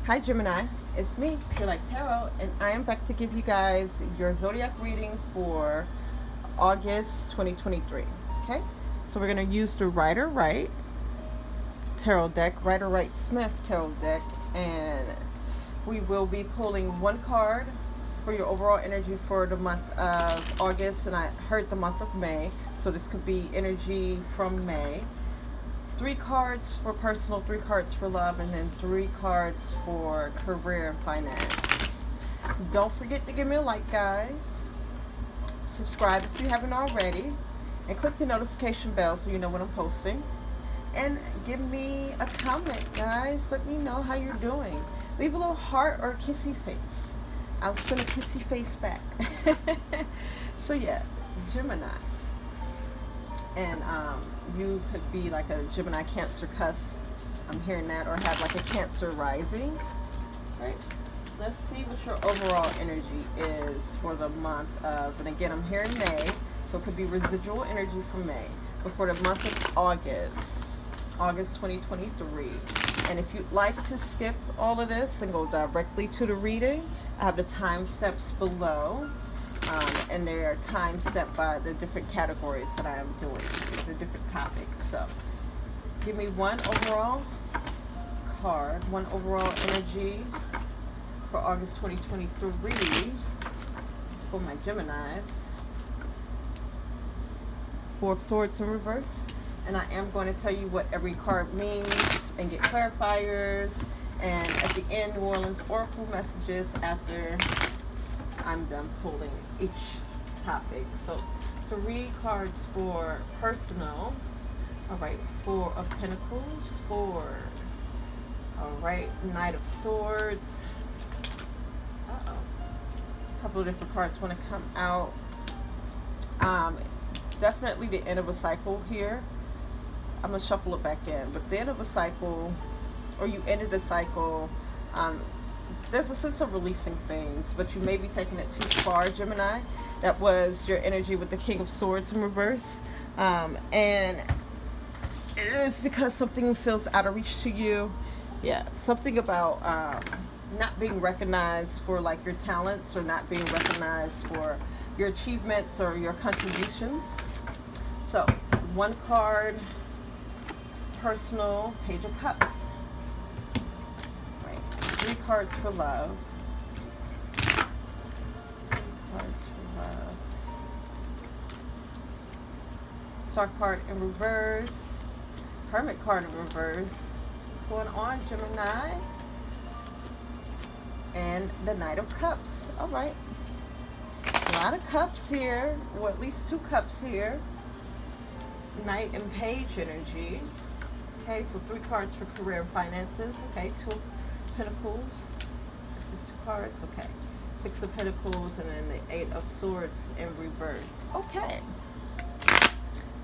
Hi Gemini, it's me, PureLightTarot, and I am back to give you guys your zodiac reading for August 2023. Okay, so we're going to use the Rider-Waite tarot deck, Rider-Waite-Smith tarot deck, and we will be pulling one card for your overall energy for the month of August, and I heard the month of May, so this could be energy from May. 3 cards for personal, 3 cards for love, and then 3 cards for career and finance. Don't forget to give me a like, guys. Subscribe if you haven't already. And click the notification bell so you know when I'm posting. And give me a comment, guys. Let me know how you're doing. Leave a little heart or a kissy face. I'll send a kissy face back. So yeah, Gemini. And you could be like a Gemini Cancer cusp. I'm hearing that, or have like a Cancer rising. Right? Let's see what your overall energy is for the month of, and again, I'm hearing May, so it could be residual energy from May. But for the month of August 2023. And if you'd like to skip all of this and go directly to the reading, I have the timestamps below. And they are time-stamped by the different categories that I am doing, the different topics. So, give me one overall card, one overall energy for August 2023 for my Geminis. 4 of Swords in reverse. And I am going to tell you what every card means and get clarifiers. And at the end, New Orleans Oracle messages after I'm done pulling each topic. So 3 cards for personal. Alright, 4 of Pentacles, 4. Alright, Knight of Swords. A couple of different cards want to come out. Definitely the end of a cycle here. I'm going to shuffle it back in. But the end of a cycle, or you ended a cycle, there's a sense of releasing things, but you may be taking it too far, Gemini. That was your energy with the King of Swords in reverse. And it is because something feels out of reach to you. Yeah, something about not being recognized for like your talents, or not being recognized for your achievements or your contributions. So, one card, personal, Page of Cups. 3 cards for love. 3 cards for love. Star card in reverse. Hermit card in reverse. What's going on, Gemini? And the Knight of Cups. Alright. A lot of cups here. Or at least 2 cups here. Knight and Page energy. Okay, so 3 cards for career and finances. Okay, 2 Pentacles. This is 2 cards. Okay. 6 of Pentacles, and then the 8 of Swords in reverse. Okay.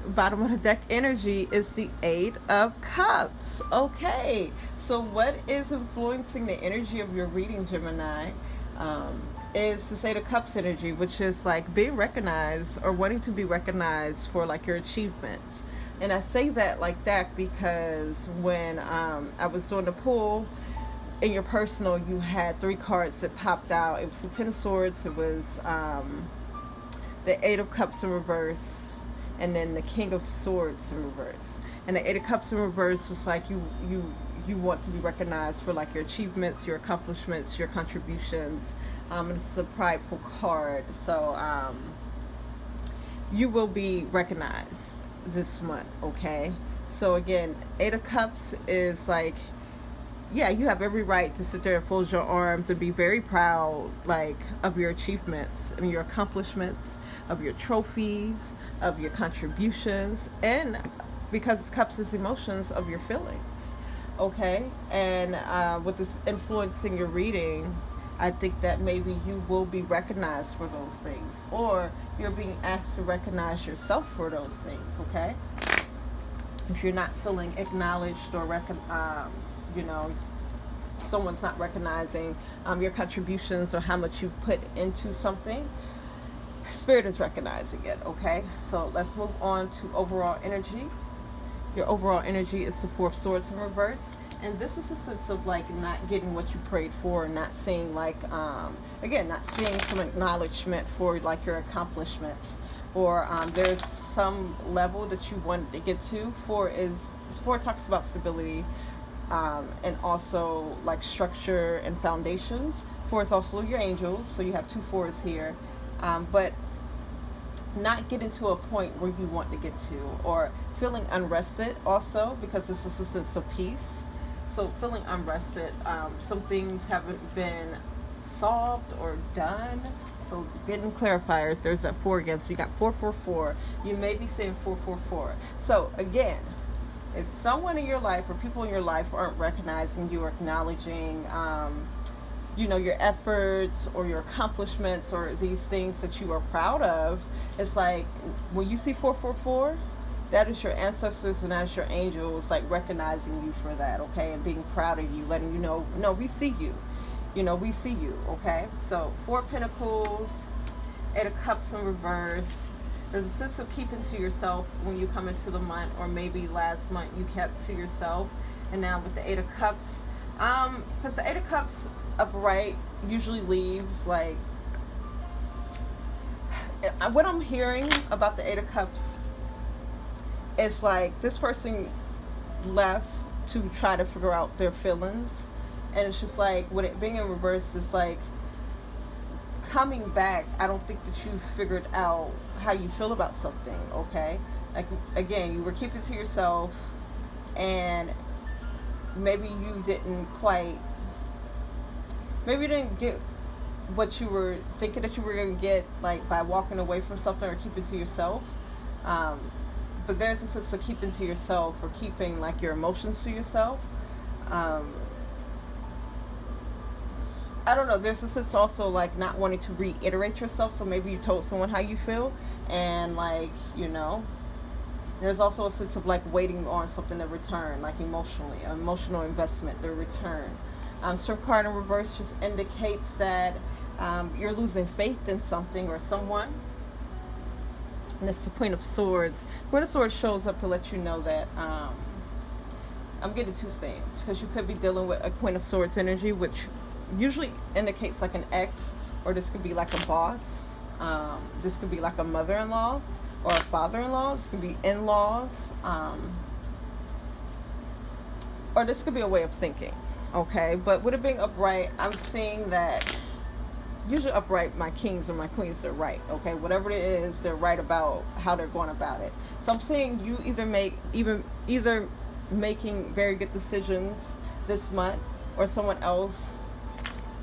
Bottom of the deck energy is the 8 of Cups. Okay. So what is influencing the energy of your reading, Gemini, is this 8 of Cups energy, which is like being recognized or wanting to be recognized for like your achievements. And I say that like that because when I was doing the pull, in your personal, you had 3 cards that popped out. It was the 10 of Swords, it was the 8 of Cups in reverse, and then the King of Swords in reverse. And the 8 of Cups in reverse was like you want to be recognized for like your achievements, your accomplishments, your contributions. And this is a prideful card, so you will be recognized this month. Okay, so again, 8 of Cups is like, yeah, you have every right to sit there and fold your arms and be very proud, like, of your achievements and your accomplishments, of your trophies, of your contributions, and because Cups is emotions, of your feelings. Okay, and with this influencing your reading, I think that maybe you will be recognized for those things, or you're being asked to recognize yourself for those things. Okay, if you're not feeling acknowledged or you know, someone's not recognizing your contributions or how much you put into something, Spirit is recognizing it. Okay, so let's move on to overall energy. Your overall energy is the 4 of Swords in reverse, And this is a sense of like not getting what you prayed for, not seeing like again, not seeing some acknowledgement for like your accomplishments, or there's some level that you wanted to get to. Four talks about stability, and also like structure and foundations. Four is also your angels, so you have two fours here, but not getting to a point where you want to get to, or feeling unrested also, because this is a sense of peace. So feeling unrested, some things haven't been solved or done. So getting clarifiers, there's that 4 again. So you got 444. You may be saying 444. So again, if someone in your life or people in your life aren't recognizing you or acknowledging, your efforts or your accomplishments or these things that you are proud of, it's like when you see 444, that is your ancestors and that is your angels, like recognizing you for that, okay, and being proud of you, letting you know, no, we see you, we see you, okay. So 4 of Pentacles, 8 of Cups in reverse. There's a sense of keeping to yourself when you come into the month, or maybe last month you kept to yourself, and now with the 8 of Cups, because the 8 of Cups upright usually leaves like, what I'm hearing about the 8 of Cups, it's like this person left to try to figure out their feelings, and it's just like with it being in reverse, it's like coming back. I don't think that you figured out how you feel about something, okay? Like again, you were keeping to yourself, and maybe you didn't get what you were thinking that you were going to get, like by walking away from something or keeping to yourself. But there's a sense of keeping to yourself, or keeping like your emotions to yourself. I don't know, there's a sense also like not wanting to reiterate yourself. So maybe you told someone how you feel, and like, there's also a sense of like waiting on something to return, like emotionally, emotional investment to return. Strength card in reverse just indicates that you're losing faith in something or someone. And it's the Queen of Swords. Queen of Swords shows up to let you know that I'm getting 2 things, because you could be dealing with a Queen of Swords energy, which usually indicates like an ex, or this could be like a boss. This could be like a mother-in-law or a father-in-law. This could be in-laws, or this could be a way of thinking. Okay, but with it being upright, I'm seeing that usually upright, my kings or my queens are right. Okay, whatever it is, they're right about how they're going about it. So I'm saying you either making very good decisions this month, or someone else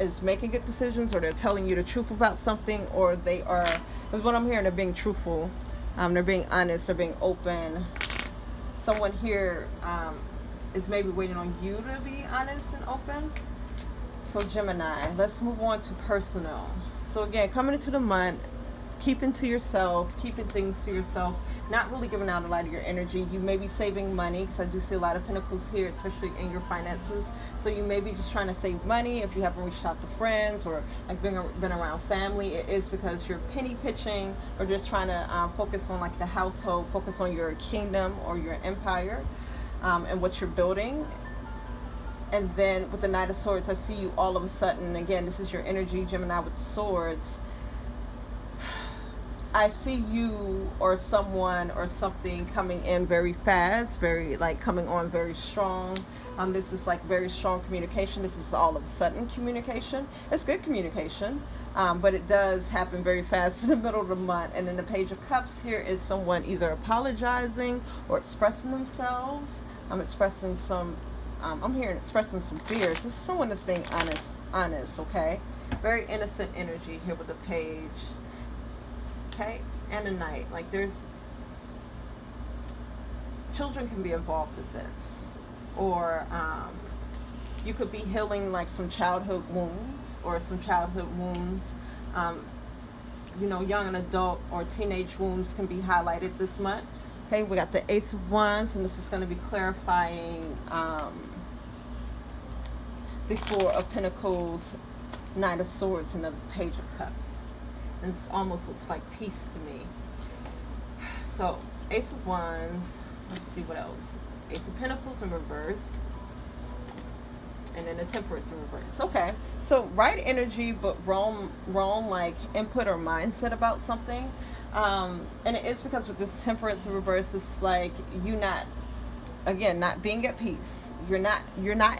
is making good decisions, or they're telling you the truth about something, or they are, because what I'm hearing, they're being truthful, they're being honest, they're being open. Someone here is maybe waiting on you to be honest and open. So Gemini, let's move on to personal. So again, coming into the month, keeping to yourself, keeping things to yourself, not really giving out a lot of your energy. You may be saving money, because I do see a lot of Pentacles here, especially in your finances. So you may be just trying to save money. If you haven't reached out to friends, or like been around family, it is because you're penny pitching, or just trying to focus on like the household, focus on your kingdom or your empire, and what you're building. And then with the Knight of Swords, I see you all of a sudden, again, this is your energy, Gemini with the swords. I see you or someone or something coming in very fast, very like coming on very strong. This is like very strong communication. This is all of a sudden communication. It's good communication, but it does happen very fast in the middle of the month. And then the Page of Cups here is someone either apologizing or expressing themselves. Expressing some fears. This is someone that's being honest, okay? Very innocent energy here with the Page, okay? And a Knight. Like there's, children can be involved with this. Or you could be healing like some childhood wounds, young and adult or teenage wounds can be highlighted this month. Okay, we got the Ace of Wands, and this is going to be clarifying the Four of Pentacles, Knight of Swords, and the Page of Cups. And this almost looks like peace to me. So, Ace of Wands, let's see what else. Ace of Pentacles in reverse. and then the Temperance in reverse. Okay, so right energy, but wrong like input or mindset about something. And it is because with this Temperance in reverse, it's like you not being at peace. You're not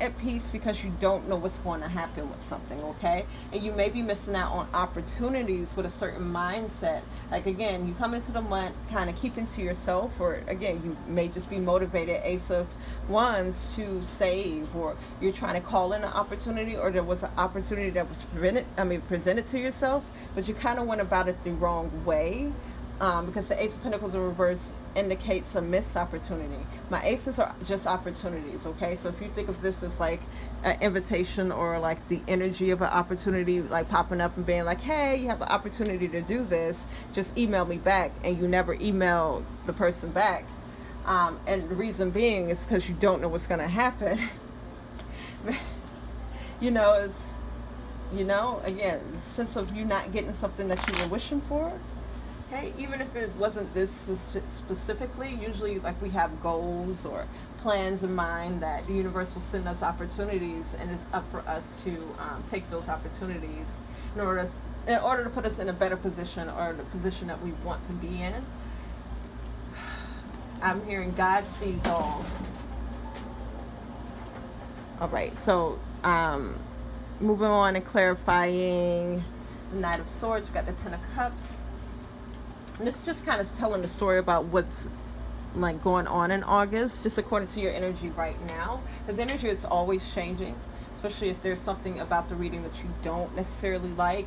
at peace because you don't know what's going to happen with something, okay? And you may be missing out on opportunities with a certain mindset. Like, again, you come into the month kind of keeping to yourself, or again, you may just be motivated, Ace of Wands, to save, or you're trying to call in an opportunity, or there was an opportunity that was presented to yourself, but you kind of went about it the wrong way. Because the Ace of Pentacles in reverse indicates a missed opportunity. My aces are just opportunities, okay? So if you think of this as like an invitation, or like the energy of an opportunity like popping up and being like, hey, you have an opportunity to do this, just email me back, and you never email the person back. And the reason being is because you don't know what's going to happen. Again, the sense of you not getting something that you were wishing for. Okay, even if it wasn't this specifically, usually like we have goals or plans in mind that the universe will send us opportunities, and it's up for us to take those opportunities in order to put us in a better position, or the position that we want to be in. I'm hearing God sees all. All right, so moving on and clarifying the Knight of Swords, we've got the Ten of Cups. And this is just kind of telling the story about what's like going on in August, just according to your energy right now. Because energy is always changing, especially if there's something about the reading that you don't necessarily like.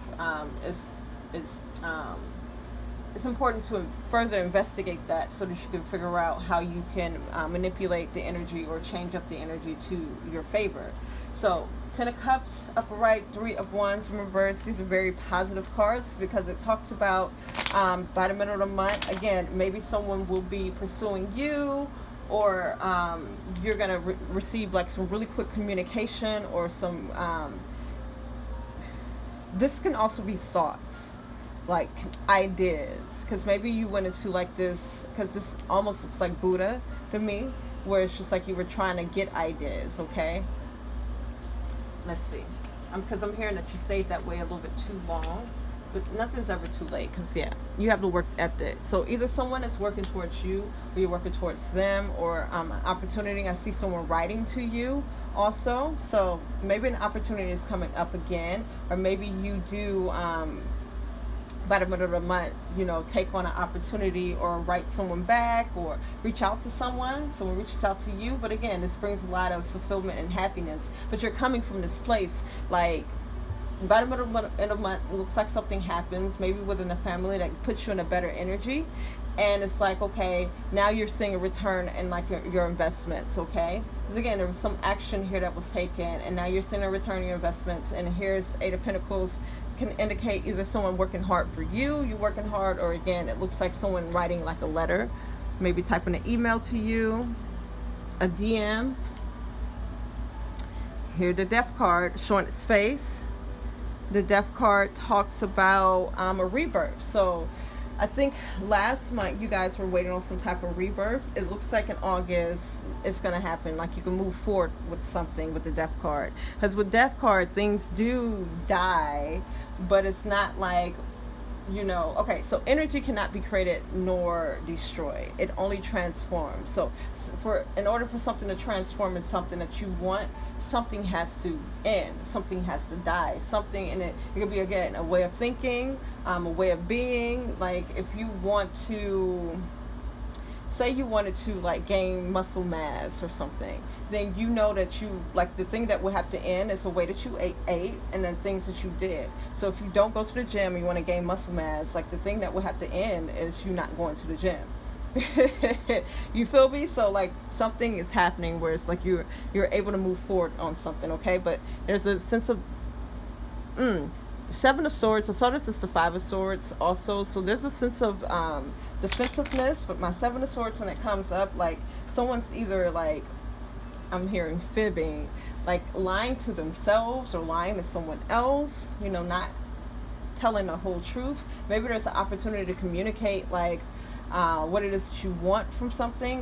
It's important to further investigate that so that you can figure out how you can manipulate the energy or change up the energy to your favor. So, Ten of Cups, upper right, Three of Wands in reverse. These are very positive cards because it talks about by the middle of the month, again, maybe someone will be pursuing you, or you're going to receive like some really quick communication, or some, this can also be thoughts, like ideas, because maybe you went into like this, because this almost looks like Buddha to me, where it's just like you were trying to get ideas, okay? Let's see, because I'm hearing that you stayed that way a little bit too long, but nothing's ever too late, because yeah, you have to work at it. So either someone is working towards you, or you're working towards them, or an opportunity. I see someone writing to you also, so maybe an opportunity is coming up again, or maybe you do by the middle of the month, take on an opportunity, or write someone back, or reach out to someone reaches out to you. But again, this brings a lot of fulfillment and happiness, but you're coming from this place like by the middle of the month, it looks like something happens, maybe within the family, that puts you in a better energy, and it's like, okay, now you're seeing a return in like your investments, okay? Because again, there was some action here that was taken, and now you're seeing a return in your investments. And here's Eight of Pentacles, can indicate either someone working hard for you, you working hard, or again, it looks like someone writing like a letter, maybe typing an email to you, a DM. Here, the Death card showing its face. The Death card talks about a rebirth. So I think last month you guys were waiting on some type of rebirth. It looks like in August it's going to happen. Like you can move forward with something with the Death card. Because with Death card, things do die, but it's not like, okay, so energy cannot be created nor destroyed. It only transforms. So in order for something to transform into something that you want, something has to end, something has to die, something in it. It could be, again, a way of thinking, a way of being. Like if you want to, say you wanted to like gain muscle mass or something, then you know that you, like, the thing that would have to end is a way that you ate and then things that you did. So if you don't go to the gym and you want to gain muscle mass, like the thing that would have to end is you not going to the gym. You feel me? So like something is happening where it's like you're able to move forward on something, okay? But there's a sense of Seven of Swords. I saw this is the Five of Swords also, so there's a sense of defensiveness. But my Seven of Swords, when it comes up, like someone's either like, I'm hearing fibbing, like lying to themselves or lying to someone else, not telling the whole truth. Maybe there's an opportunity to communicate like what it is that you want from something,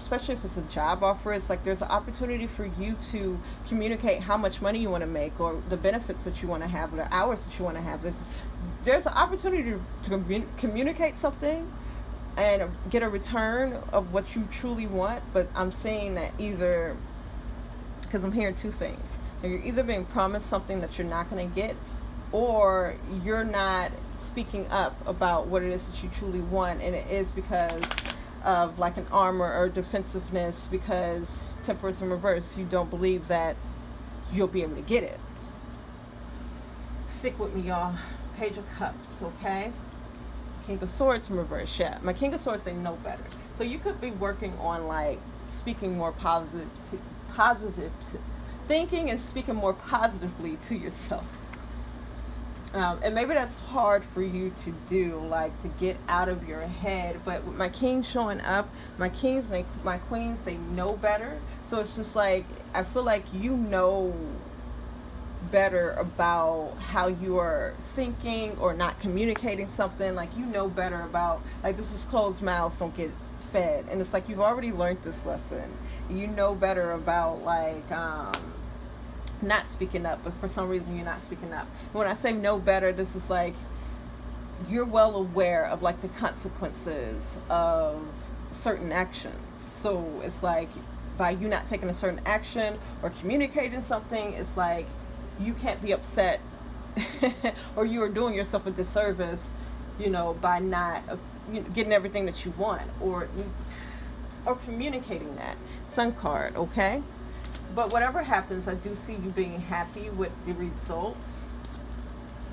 especially if it's a job offer. It's like there's an opportunity for you to communicate how much money you want to make, or the benefits that you want to have, or the hours that you want to have. There's an opportunity to communicate something and get a return of what you truly want. But I'm saying that either, because I'm hearing two things. You're either being promised something that you're not going to get, or you're not speaking up about what it is that you truly want, and it is because of like an armor or defensiveness, because Temperance in reverse, you don't believe that you'll be able to get it. Stick with me, y'all. Page of Cups, okay? King of Swords in reverse, yeah. My King of Swords, they know better. So you could be working on like speaking more positive, thinking and speaking more positively to yourself. And maybe that's hard for you to do, like to get out of your head. But with my king showing up, my kings, my queens, they know better. So it's just like, I feel like you know better about how you are thinking or not communicating something. Like, you know better about, like, this is closed mouths don't get fed. And it's like, you've already learned this lesson. You know better about, like, not speaking up, but for some reason you're not speaking up. When I say know better, this is like you're well aware of like the consequences of certain actions. So it's like by you not taking a certain action or communicating something, it's like you can't be upset or you are doing yourself a disservice, you know, by not getting everything that you want or communicating that. Sun card, okay? But whatever happens, I do see you being happy with the results.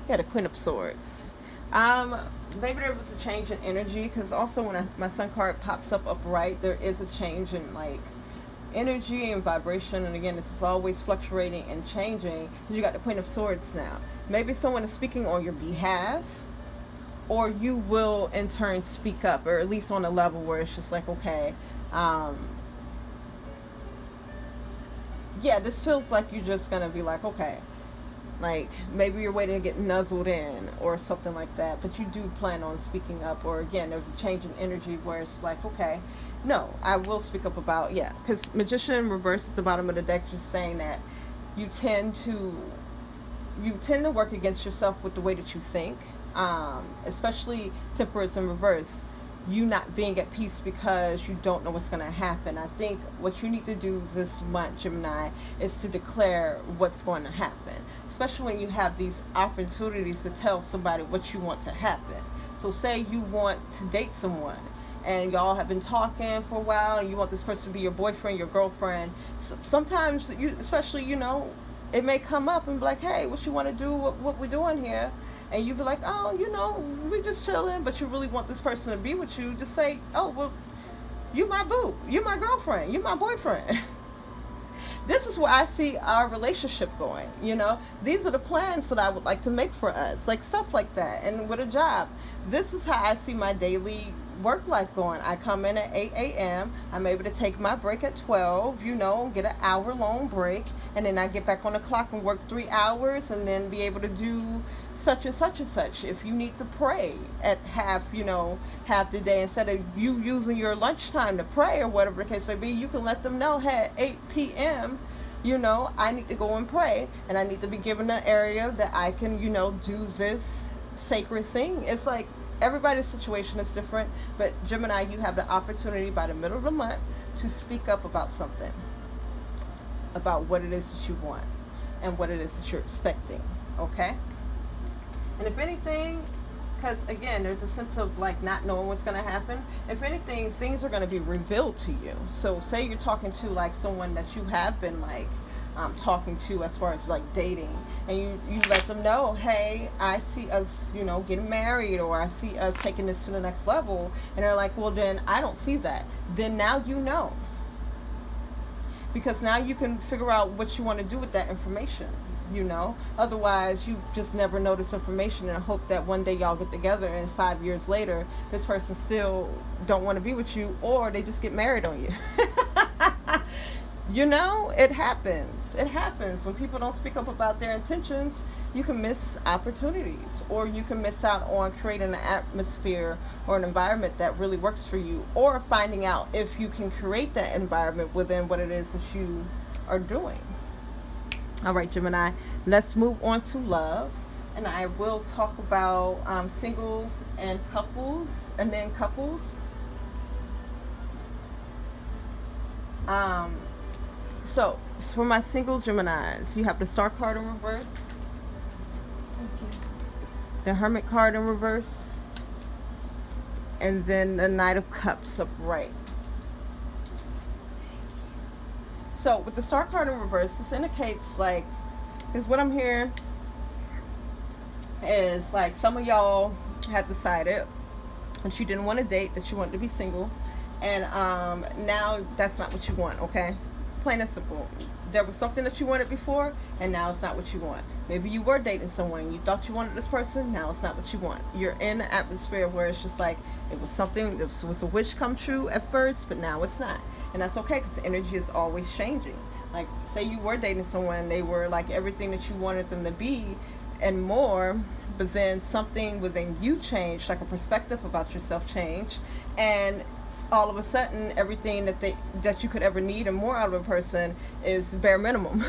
Yeah, the Queen of Swords. Maybe there was a change in energy, because also when my Sun card pops up upright, there is a change in like energy and vibration. And again, this is always fluctuating and changing. You got the Queen of Swords now. Maybe someone is speaking on your behalf, or you will in turn speak up, or at least on a level where it's just like, okay, yeah, this feels like you're just going to be like, okay, like maybe you're waiting to get nuzzled in or something like that, but you do plan on speaking up. Or again, there's a change in energy where it's like, okay, no, I will speak up about, yeah, because Magician in reverse at the bottom of the deck just saying that you tend to work against yourself with the way that you think, especially Temperance in reverse. You not being at peace because you don't know what's going to happen. I think what you need to do this month, Gemini, is to declare what's going to happen, especially when you have these opportunities to tell somebody what you want to happen. So say you want to date someone and y'all have been talking for a while and you want this person to be your boyfriend, your girlfriend. Sometimes you, especially, you know, it may come up and be like, hey, what you want to do, what we're doing here? And you be like, oh, you know, we just chilling, but you really want this person to be with you. Just say, oh, well, you my boo, you my girlfriend, you my boyfriend. This is where I see our relationship going, you know. These are the plans that I would like to make for us, like stuff like that. And with a job, this is how I see my daily work life going. I come in at 8 a.m. I'm able to take my break at 12, you know, get an hour-long break, and then I get back on the clock and work 3 hours, and then be able to do such and such and such. If you need to pray at half the day, instead of you using your lunchtime to pray or whatever the case may be, you can let them know, hey, at 8 p.m., you know, I need to go and pray, and I need to be given an area that I can, you know, do this sacred thing. It's like everybody's situation is different, but Gemini, you have the opportunity by the middle of the month to speak up about something, about what it is that you want and what it is that you're expecting, okay? And if anything, because again, there's a sense of like not knowing what's going to happen. If anything, things are going to be revealed to you. So say you're talking to like someone that you have been like talking to as far as like dating, and you let them know, hey, I see us, you know, getting married, or I see us taking this to the next level. And they're like, well, then I don't see that. Then now you know. Because now you can figure out what you want to do with that information. You know, otherwise you just never know this information and hope that one day y'all get together and 5 years later this person still don't want to be with you, or they just get married on you. You know, it happens. It happens. When people don't speak up about their intentions, you can miss opportunities, or you can miss out on creating an atmosphere or an environment that really works for you, or finding out if you can create that environment within what it is that you are doing. All right, Gemini, let's move on to love. And I will talk about singles and couples, and then couples. Um, so, for my single Geminis, you have the Star card in reverse. Thank you. The Hermit card in reverse. And then the Knight of Cups upright. So, with the Star card in reverse, this indicates, like, is what I'm hearing is, like, some of y'all had decided that you didn't want to date, that you wanted to be single. And now that's not what you want, okay? Plain and simple. There was something that you wanted before, and now it's not what you want. Maybe you were dating someone, you thought you wanted this person, now it's not what you want. You're in an atmosphere where it's just like, it was something, it was a wish come true at first, but now it's not. And that's okay, because the energy is always changing. Like, say you were dating someone, they were like everything that you wanted them to be and more, but then something within you changed, like a perspective about yourself changed, and all of a sudden everything that you could ever need and more out of a person is bare minimum.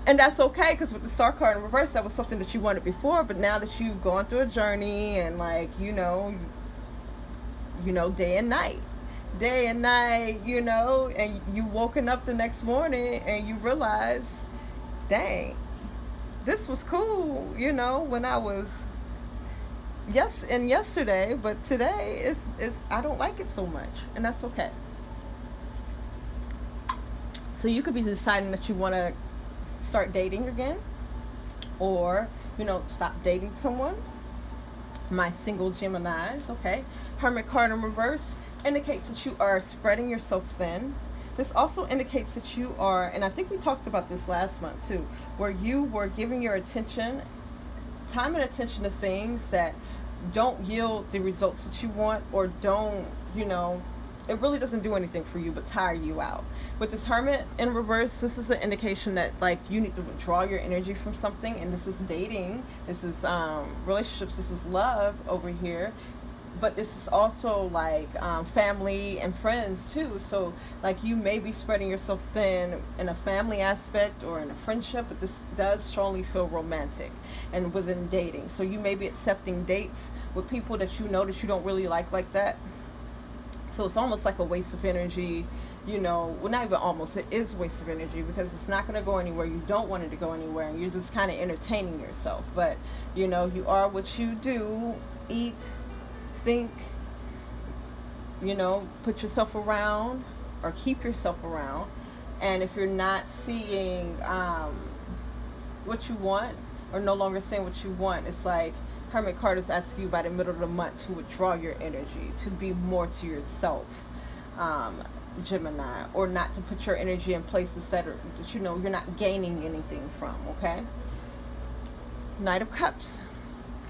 And that's okay, because with the Star card in reverse, that was something that you wanted before, but now that you've gone through a journey and, like, you know, day and night, and you woken up the next morning and you realize, dang, this was cool, when I was yesterday, but today is I don't like it so much, and that's okay. So you could be deciding that you want to start dating again, or stop dating someone. My single Geminis, okay. Hermit card in reverse indicates that you are spreading yourself thin. This also indicates that you are, and I think we talked about this last month too, where you were giving your time and attention to things that don't yield the results that you want, or don't, it really doesn't do anything for you but tire you out. With this Hermit in reverse, this is an indication that, like, you need to withdraw your energy from something, and this is dating, this is relationships, this is love over here. But this is also like family and friends too. So, like, you may be spreading yourself thin in a family aspect or in a friendship, but this does strongly feel romantic and within dating. So you may be accepting dates with people that that you don't really like that. So it's almost like a waste of energy, well, not even almost, it is a waste of energy, because it's not going to go anywhere. You don't want it to go anywhere, and you're just kind of entertaining yourself. But, you are what you do, eat, think, put yourself around, or keep yourself around. And if you're not seeing what you want, or no longer saying what you want, it's like Hermit card is asking you by the middle of the month to withdraw your energy, to be more to yourself, Gemini, or not to put your energy in places that you're not gaining anything from, okay? Knight of Cups.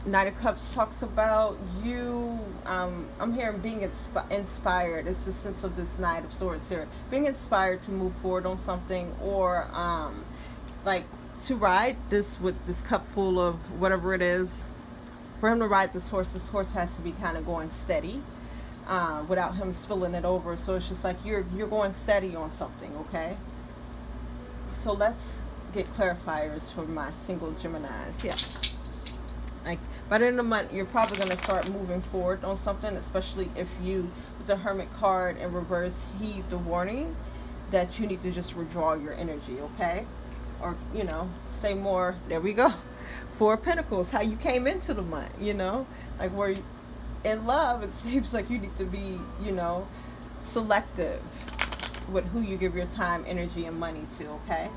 Knight of Cups talks about you, I'm hearing being inspired. It's the sense of this Knight of Swords here. Being inspired to move forward on something, or like to ride this with this cup full of whatever it is. For him to ride this horse has to be kind of going steady without him spilling it over. So it's just like you're going steady on something, okay? So let's get clarifiers for my single Geminis. Yeah. Like, by the end of the month, you're probably going to start moving forward on something, especially if you, with the Hermit card in reverse, heed the warning that you need to just withdraw your energy, okay? Or, say more. There we go. Four of Pentacles, how you came into the month, like, where in love, it seems like you need to be, selective with who you give your time, energy, and money to, okay?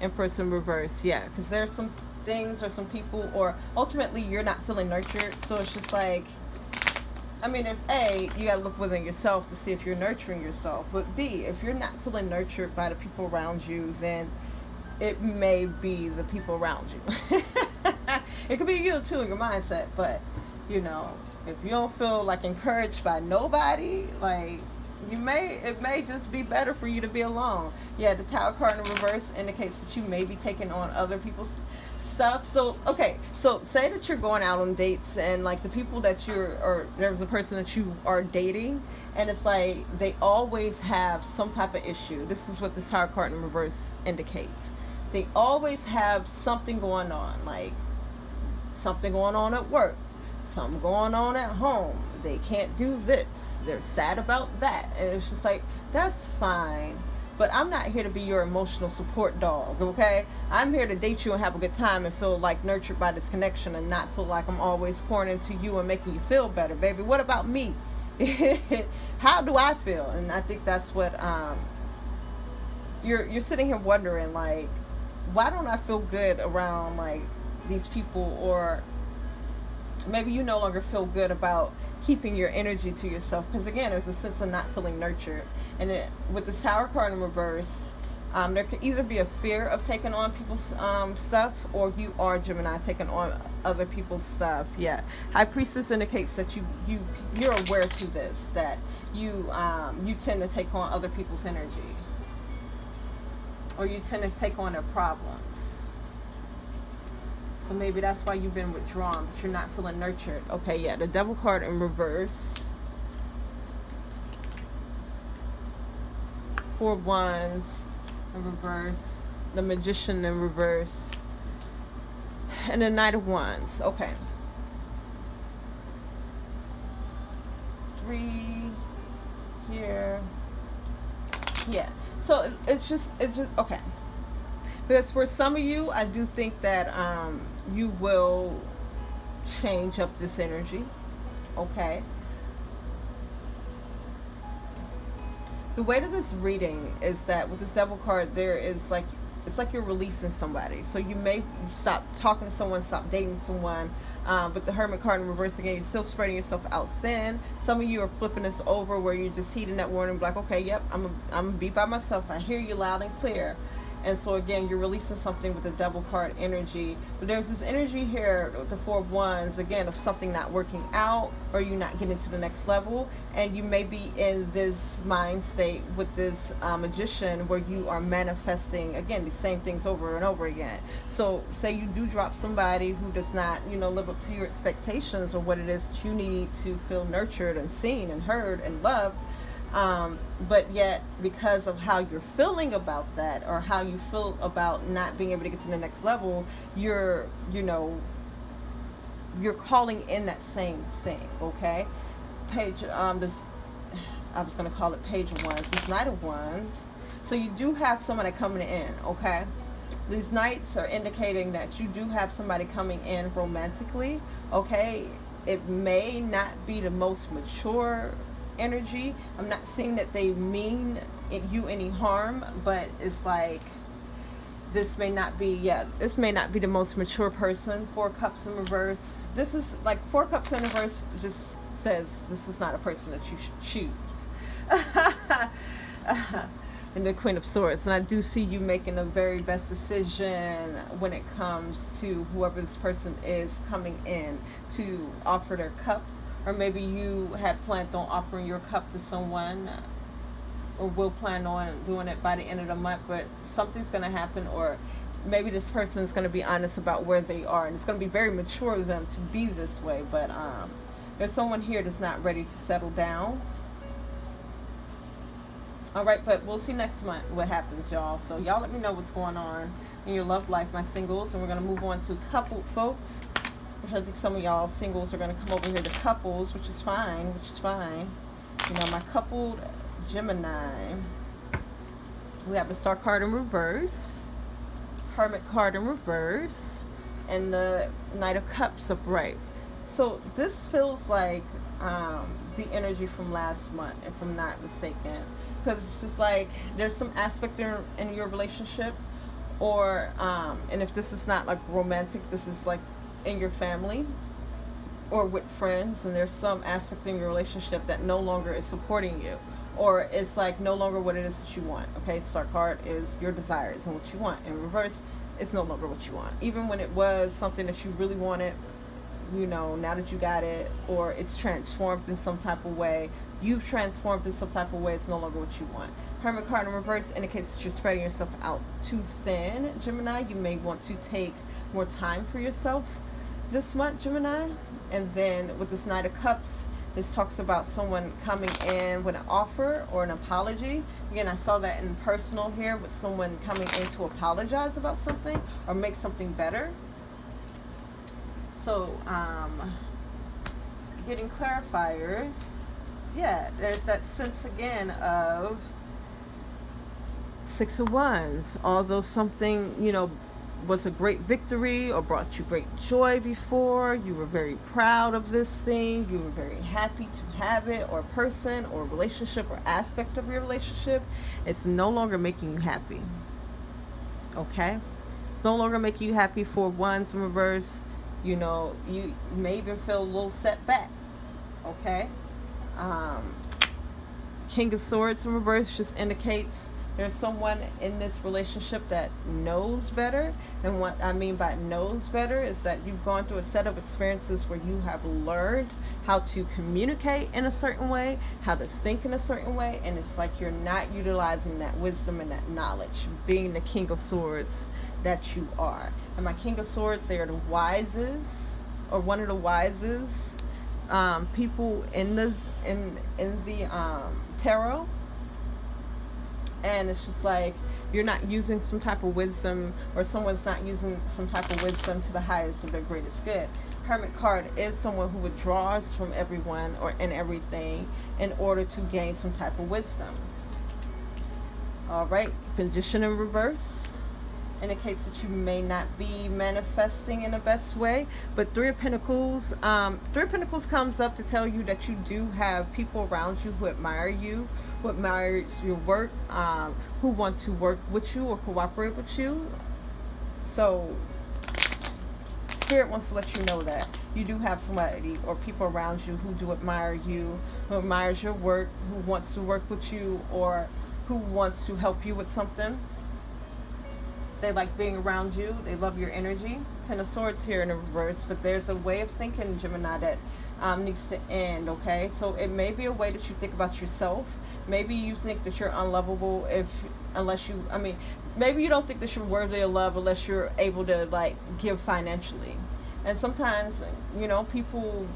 Empress in reverse, yeah, because there's some things or some people, or ultimately you're not feeling nurtured. So it's just like, I mean, there's A, you gotta look within yourself to see if you're nurturing yourself, but B, if you're not feeling nurtured by the people around you, then it may be the people around you. It could be you too, your mindset, but if you don't feel like encouraged by nobody, like it may just be better for you to be alone. Yeah, the Tower card in reverse indicates that you may be taking on other people's stuff. So okay, so say that you're going out on dates, and like the people that or there's a person that you are dating, and it's like they always have some type of issue. This is what this Tower card in reverse indicates. They always have something going on, like something going on at work, something going on at home. They can't do this. They're sad about that. And it's just like, that's fine. But I'm not here to be your emotional support dog, okay? I'm here to date you and have a good time and feel like nurtured by this connection, and not feel like I'm always pouring into you and making you feel better, baby. What about me? How do I feel? And I think that's what you're sitting here wondering, like, why don't I feel good around like these people? Or maybe you no longer feel good about keeping your energy to yourself, because again, there's a sense of not feeling nurtured. And with this Tower card in reverse, there could either be a fear of taking on people's stuff, or you are Gemini taking on other people's stuff. Yeah, High Priestess indicates that you're aware to this, that you tend to take on other people's energy, or you tend to take on their problems. So maybe that's why you've been withdrawn, but you're not feeling nurtured. Okay, yeah, the Devil card in reverse. 4 Wands in reverse. The Magician in reverse. And the Knight of Wands. Okay. 3 here. Yeah. So it's just okay. Because for some of you, I do think that you will change up this energy. Okay. The way that it's reading is that with this Devil card, there is like, it's like you're releasing somebody. So you may stop talking to someone, stop dating someone. With the Hermit card in reverse again, you're still spreading yourself out thin. Some of you are flipping this over where you're just heeding that warning, like, okay, yep, I'm gonna be by myself. I hear you loud and clear. And so again, you're releasing something with the Devil card energy. But there's this energy here, the 4 of Wands, again, of something not working out, or you not getting to the next level. And you may be in this mind state with this Magician, where you are manifesting, again, the same things over and over again. So say you do drop somebody who does not, live up to your expectations, or what it is that you need to feel nurtured and seen and heard and loved. But yet, because of how you're feeling about that, or how you feel about not being able to get to the next level, you're calling in that same thing. Okay, Page, I was going to call it Page of Wands, this Knight of Wands. So you do have somebody coming in. Okay, these Knights are indicating that you do have somebody coming in romantically. Okay, it may not be the most mature energy. I'm not saying that they mean you any harm, but it's like this may not be the most mature person. 4 Cups in reverse. This is like 4 Cups in reverse just says this is not a person that you should choose. And the Queen of Swords, and I do see you making the very best decision when it comes to whoever this person is coming in to offer their cup. Or maybe you had planned on offering your cup to someone, or will plan on doing it by the end of the month, but something's going to happen, or maybe this person is going to be honest about where they are, and it's going to be very mature of them to be this way, but there's someone here that's not ready to settle down. All right, but we'll see next month what happens, y'all. So y'all let me know what's going on in your love life, my singles, and we're going to move on to coupled folks. I think some of y'all singles are going to come over here to couples, which is fine, my coupled Gemini. We have the Star card in reverse, Hermit card in reverse, and the Knight of Cups upright. So this feels like the energy from last month, if I'm not mistaken. Because it's just like there's some aspect in your relationship, or, and if this is not like romantic, this is like in your family or with friends, and there's some aspect in your relationship that no longer is supporting you, or it's like no longer what it is that you want. Okay, Star card is your desires and what you want. In reverse, it's no longer what you want. Even when it was something that you really wanted, you know, now that you got it, or it's transformed in some type of way. You've transformed in some type of way. It's no longer what you want. Hermit card in reverse indicates that you're spreading yourself out too thin, Gemini. You may want to take more time for yourself this month, Gemini. And then with this Knight of Cups, this talks about someone coming in with an offer or an apology. Again, I saw that in personal here with someone coming in to apologize about something or make something better. So, getting clarifiers. Yeah, there's that sense again of Six of Wands. Although something, you know, was a great victory or brought you great joy before, you were very proud of this thing, you were very happy to have it, or person or relationship or aspect of your relationship, it's no longer making you happy. Okay? It's no longer making you happy. For Wands in reverse, you know, you may even feel a little setback. Okay? King of Swords in reverse just indicates there's someone in this relationship that knows better. And what I mean by knows better is that you've gone through a set of experiences where you have learned how to communicate in a certain way, how to think in a certain way, and it's like you're not utilizing that wisdom and that knowledge, being the King of Swords that you are. And my King of Swords, they are the wisest, or one of the wisest people in the tarot. And it's just like you're not using some type of wisdom, or someone's not using some type of wisdom to the highest of their greatest good. Hermit card is someone who withdraws from everyone or and everything in order to gain some type of wisdom. All right, Magician in reverse indicates that you may not be manifesting in the best way. But Three of Pentacles comes up to tell you that you do have people around you who admire you, who admires your work, who want to work with you or cooperate with you. So Spirit wants to let you know that you do have somebody or people around you who do admire you, who admires your work, who wants to work with you, or who wants to help you with something. They like being around you. They love your energy. Ten of Swords here in the reverse, but there's a way of thinking, Gemini, that needs to end, okay? So it may be a way that you think about yourself. Maybe you think that you're unlovable maybe you don't think that you're worthy of love unless you're able to, like, give financially. And sometimes, you know, people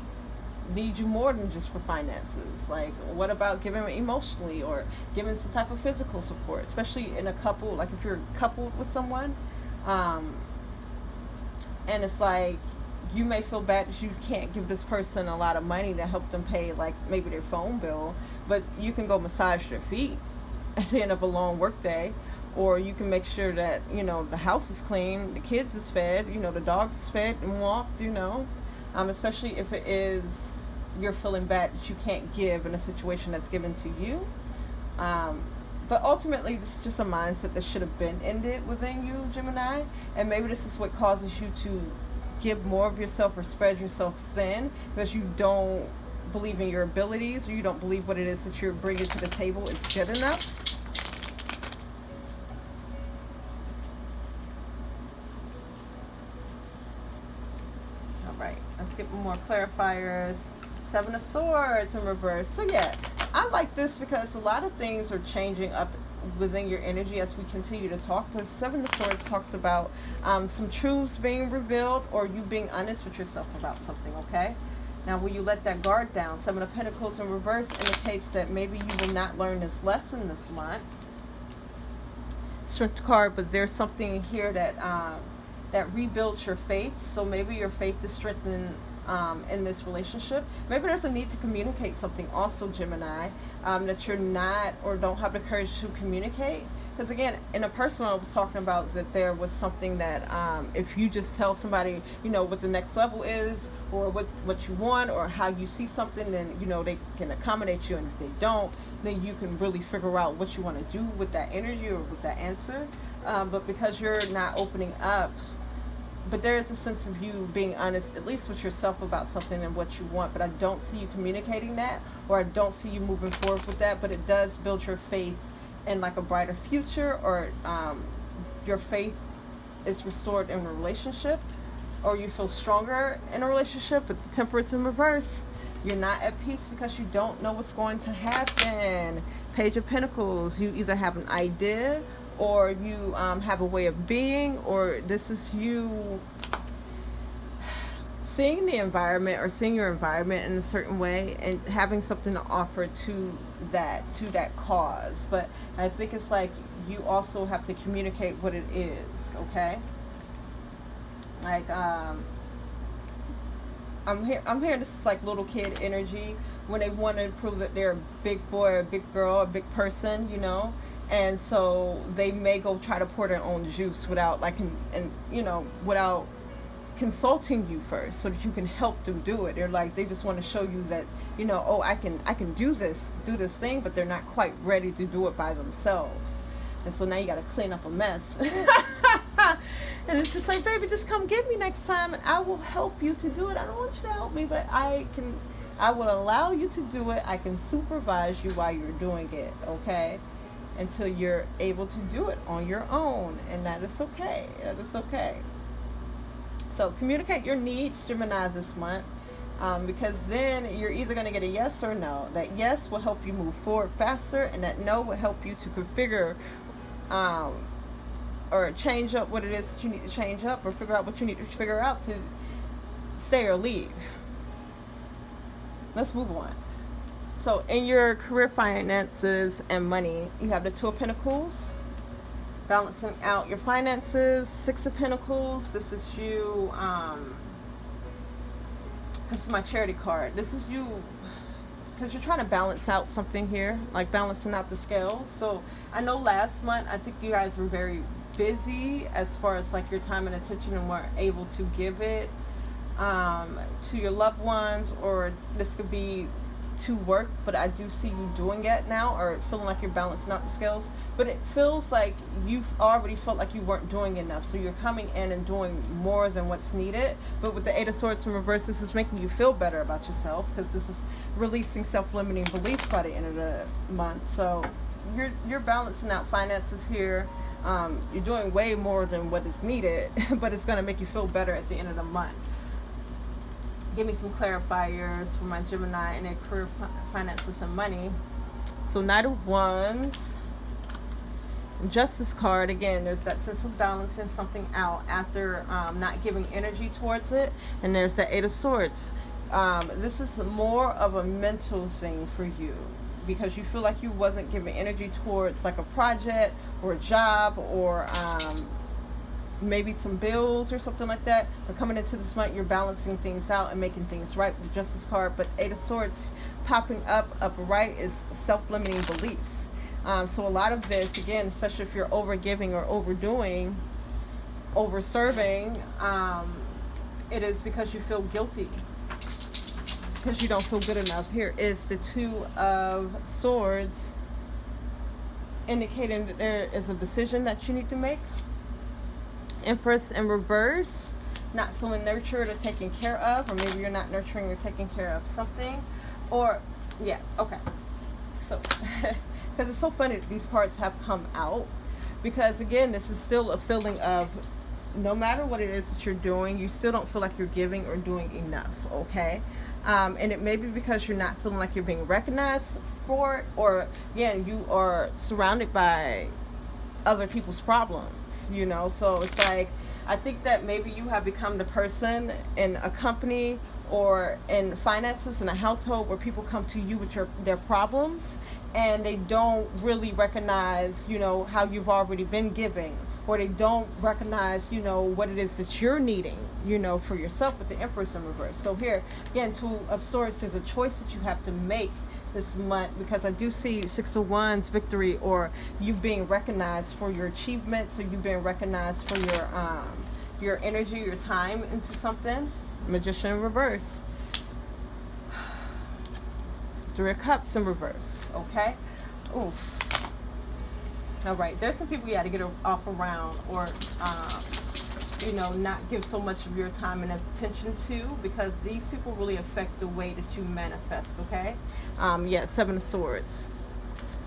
need you more than just for finances. Like, what about giving emotionally or giving some type of physical support, especially in a couple, like if you're coupled with someone, and it's like you may feel bad that you can't give this person a lot of money to help them pay, like, maybe their phone bill, but you can go massage their feet at the end of a long work day, or you can make sure that, you know, the house is clean, the kids is fed, you know, the dog's is fed and walked, you know, especially if it is you're feeling bad that you can't give in a situation that's given to you. But ultimately, this is just a mindset that should have been ended within you, Gemini. And maybe this is what causes you to give more of yourself or spread yourself thin, because you don't believe in your abilities, or you don't believe what it is that you're bringing to the table is good enough. All right, let's get more clarifiers. Seven of Swords in reverse. So yeah, I like this because a lot of things are changing up within your energy as we continue to talk. Because Seven of Swords talks about some truths being revealed, or you being honest with yourself about something, okay? Now, will you let that guard down? Seven of Pentacles in reverse indicates that maybe you will not learn this lesson this month. Strength card, but there's something here that that rebuilds your faith. So maybe your faith is strengthened in this relationship. Maybe there's a need to communicate something also, Gemini, that you're not or don't have the courage to communicate. Because again, in a personal, I was talking about that there was something that if you just tell somebody, you know, what the next level is, or what you want, or how you see something, then, you know, they can accommodate you. And if they don't, then you can really figure out what you want to do with that energy or with that answer. But because you're not opening up, but there is a sense of you being honest, at least with yourself, about something and what you want. But I don't see you communicating that, or I don't see you moving forward with that. But it does build your faith in, like, a brighter future, or your faith is restored in a relationship. or you feel stronger in a relationship, but the Temperance in reverse. You're not at peace because you don't know what's going to happen. Page of Pentacles. You either have an idea, or you have a way of being, or this is you seeing the environment or seeing your environment in a certain way and having something to offer to that cause. But I think it's like you also have to communicate what it is, okay? Like I'm hearing this is like little kid energy when they want to prove that they're a big boy or a big girl, a big person, you know, and so they may go try to pour their own juice without without consulting you first, so that you can help them do it. They're like, they just want to show you that, you know, oh, I can do this thing, but they're not quite ready to do it by themselves. And so now you got to clean up a mess. And it's just like, baby, just come get me next time and I will help you to do it. I don't want you to help me, but I will allow you to do it. I can supervise you while you're doing it, okay? Until you're able to do it on your own. And that is okay. That is okay. So communicate your needs, Gemini, this month. Because then you're either going to get a yes or no. That yes will help you move forward faster, and that no will help you to configure or change up what it is that you need to change up, or figure out what you need to figure out to stay or leave. Let's move on. So in your career, finances, and money, you have the Two of Pentacles, balancing out your finances. Six of Pentacles, this is you. This is my Charity card. This is you, because you're trying to balance out something here, like balancing out the scales. So I know last month, I think you guys were very busy as far as like your time and attention, and weren't able to give it to your loved ones, or this could be to work, but I do see you doing it now, or feeling like you're balancing out the scales. But it feels like you've already felt like you weren't doing enough, so you're coming in and doing more than what's needed. But with the Eight of Swords in reverse, this is making you feel better about yourself, because this is releasing self-limiting beliefs by the end of the month. So you're balancing out finances here. You're doing way more than what is needed, but it's going to make you feel better at the end of the month. Give me some clarifiers for my Gemini and their career, finances, and money. So Knight of Wands, Justice card. Again, there's that sense of balancing something out after not giving energy towards it. And there's the Eight of Swords. This is more of a mental thing for you, because you feel like you wasn't giving energy towards like a project or a job, or maybe some bills or something like that. But coming into this month, you're balancing things out and making things right with the Justice card. But Eight of Swords popping up upright is self-limiting beliefs. So a lot of this, again, especially if you're over giving or overdoing, over serving, it is because you feel guilty, because you don't feel good enough. Here is the Two of Swords, indicating that there is a decision that you need to make. Empress in reverse, not feeling nurtured or taken care of, or maybe you're not nurturing or taking care of something, or yeah, okay. So because it's so funny that these parts have come out, because again, this is still a feeling of no matter what it is that you're doing, you still don't feel like you're giving or doing enough, okay? And it may be because you're not feeling like you're being recognized for it, or again, you are surrounded by other people's problems, you know. So it's like, I think that maybe you have become the person in a company or in finances in a household where people come to you with their problems, and they don't really recognize, you know, how you've already been giving, or they don't recognize, you know, what it is that you're needing, you know, for yourself, with the Empress in reverse. So here again, Two of Swords, there's a choice that you have to make this month, because I do see Six of Wands, victory, or you being recognized for your achievements, or you being recognized for your energy, your time into something. Magician in reverse. Three of Cups in reverse. Okay. Oof. All right. There's some people you got to get off around, or you know, not give so much of your time and attention to, because these people really affect the way that you manifest. Okay. Yeah. Seven of Swords.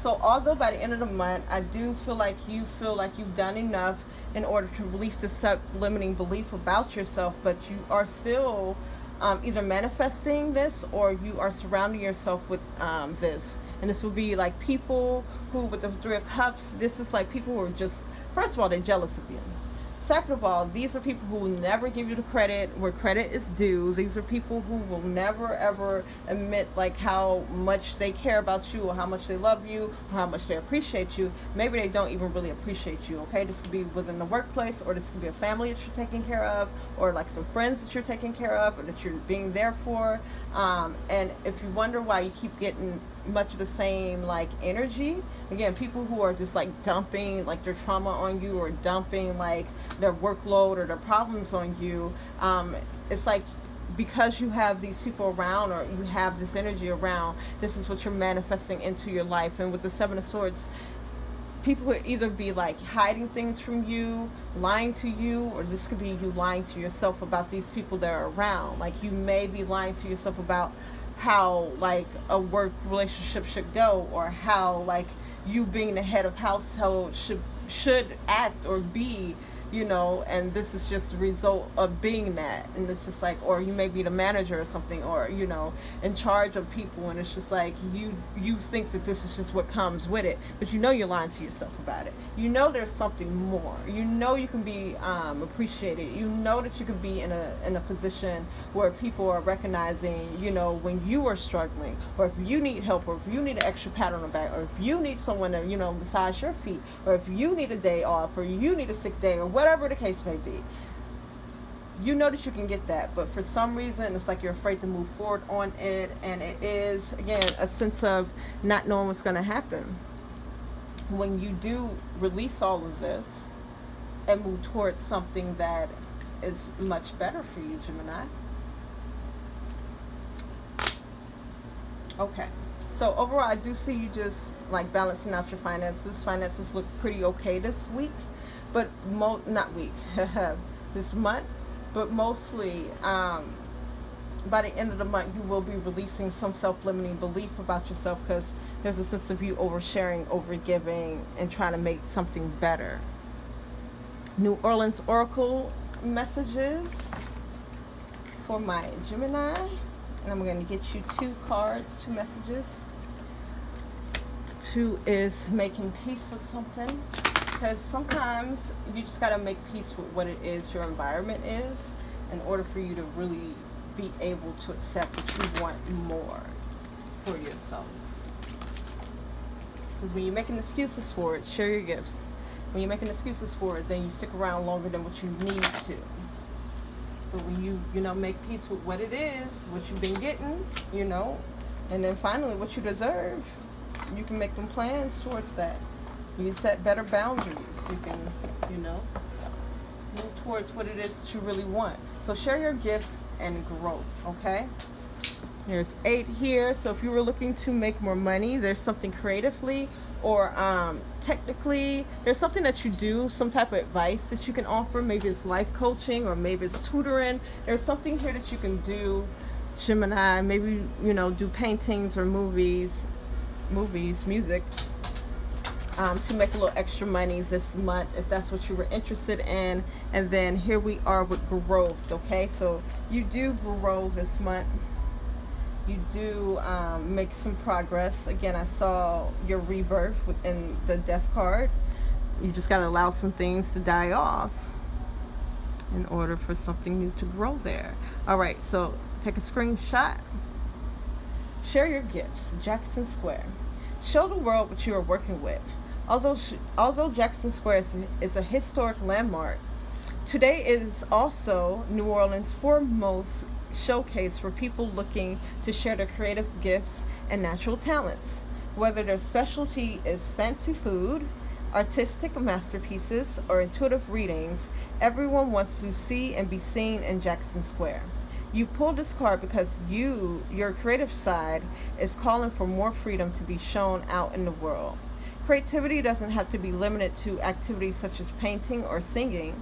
So although by the end of the month, I do feel like you've done enough in order to release the self-limiting belief about yourself, but you are still either manifesting this, or you are surrounding yourself with this. And this would be like people who, with the Three of Cups, this is like people who are just, first of all, they're jealous of you. Second of all, these are people who will never give you the credit where credit is due. These are people who will never ever admit like how much they care about you, or how much they love you, or how much they appreciate you. Maybe they don't even really appreciate you, okay? This could be within the workplace, or this could be a family that you're taking care of, or like some friends that you're taking care of, or that you're being there for. And if you wonder why you keep getting much of the same like energy, again, people who are just like dumping like their trauma on you, or dumping like their workload or their problems on you, it's like because you have these people around, or you have this energy around, this is what you're manifesting into your life. And with the Seven of Swords, people would either be like hiding things from you, lying to you, or this could be you lying to yourself about these people that are around. Like you may be lying to yourself about how like a work relationship should go, or how like you being the head of household should act or be, you know, and this is just a result of being that. And it's just like, or you may be the manager or something, or, you know, in charge of people, and it's just like you think that this is just what comes with it, but you know you're lying to yourself about it. You know there's something more. You know you can be appreciated. You know that you can be in a position where people are recognizing, you know, when you are struggling, or if you need help, or if you need an extra pat on the back, or if you need someone to, you know, massage your feet, or if you need a day off, or you need a sick day, or whatever the case may be. You know that you can get that, but for some reason it's like you're afraid to move forward on it, and it is, again, a sense of not knowing what's going to happen. When you do release all of this and move towards something that is much better for you, Gemini. Okay, so overall I do see you just like balancing out your finances. Finances look pretty okay this week, but not week, this month, but mostly by the end of the month you will be releasing some self-limiting belief about yourself, because there's a sense of you oversharing, overgiving, and trying to make something better. New Orleans Oracle messages for my Gemini, and I'm going to get you 2 cards, 2 messages. 2 is making peace with something, because sometimes you just got to make peace with what it is your environment is in order for you to really be able to accept that you want more for yourself. Because when you're making excuses for it, share your gifts. When you're making excuses for it, then you stick around longer than what you need to. But when you know, make peace with what it is, what you've been getting, you know, and then finally what you deserve, you can make them plans towards that. You can set better boundaries. You can, you know, move towards what it is that you really want. So share your gifts and growth, okay? There's 8 here. So if you were looking to make more money, there's something creatively or technically, there's something that you do, some type of advice that you can offer. Maybe it's life coaching, or maybe it's tutoring. There's something here that you can do, Gemini. Maybe, you know, do paintings or movies, music, to make a little extra money this month, if that's what you were interested in. And then here we are with growth, okay? So you do grow this month. You do make some progress. Again, I saw your rebirth within the death card. You just got to allow some things to die off in order for something new to grow there. All right, so take a screenshot. Share your gifts. Jackson Square. Show the world what you are working with. Although Jackson Square is a historic landmark, today is also New Orleans' foremost showcase for people looking to share their creative gifts and natural talents. Whether their specialty is fancy food, artistic masterpieces, or intuitive readings, everyone wants to see and be seen in Jackson Square. You pulled this card because your creative side is calling for more freedom to be shown out in the world. Creativity doesn't have to be limited to activities such as painting or singing.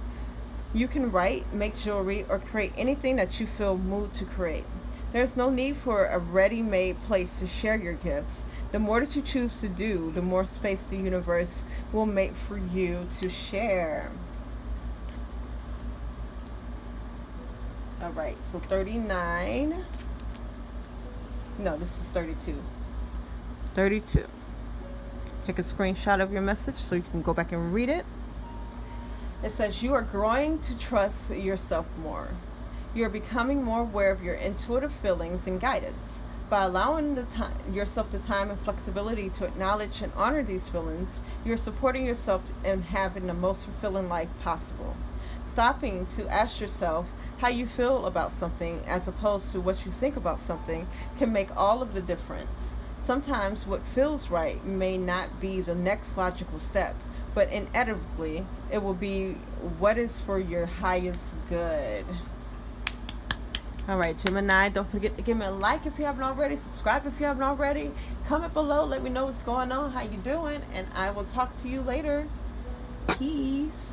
You can write, make jewelry, or create anything that you feel moved to create. There's no need for a ready-made place to share your gifts. The more that you choose to do, the more space the universe will make for you to share. All right, so 39. No, this is 32. 32. Take a screenshot of your message so you can go back and read it. It says, you are growing to trust yourself more. You are becoming more aware of your intuitive feelings and guidance. By allowing yourself the time and flexibility to acknowledge and honor these feelings, you're supporting yourself in having the most fulfilling life possible. Stopping to ask yourself how you feel about something as opposed to what you think about something can make all of the difference. Sometimes what feels right may not be the next logical step, but inevitably it will be what is for your highest good. All right, Gemini, don't forget to give me a like if you haven't already, subscribe if you haven't already, comment below, let me know what's going on, how you doing, and I will talk to you later. Peace.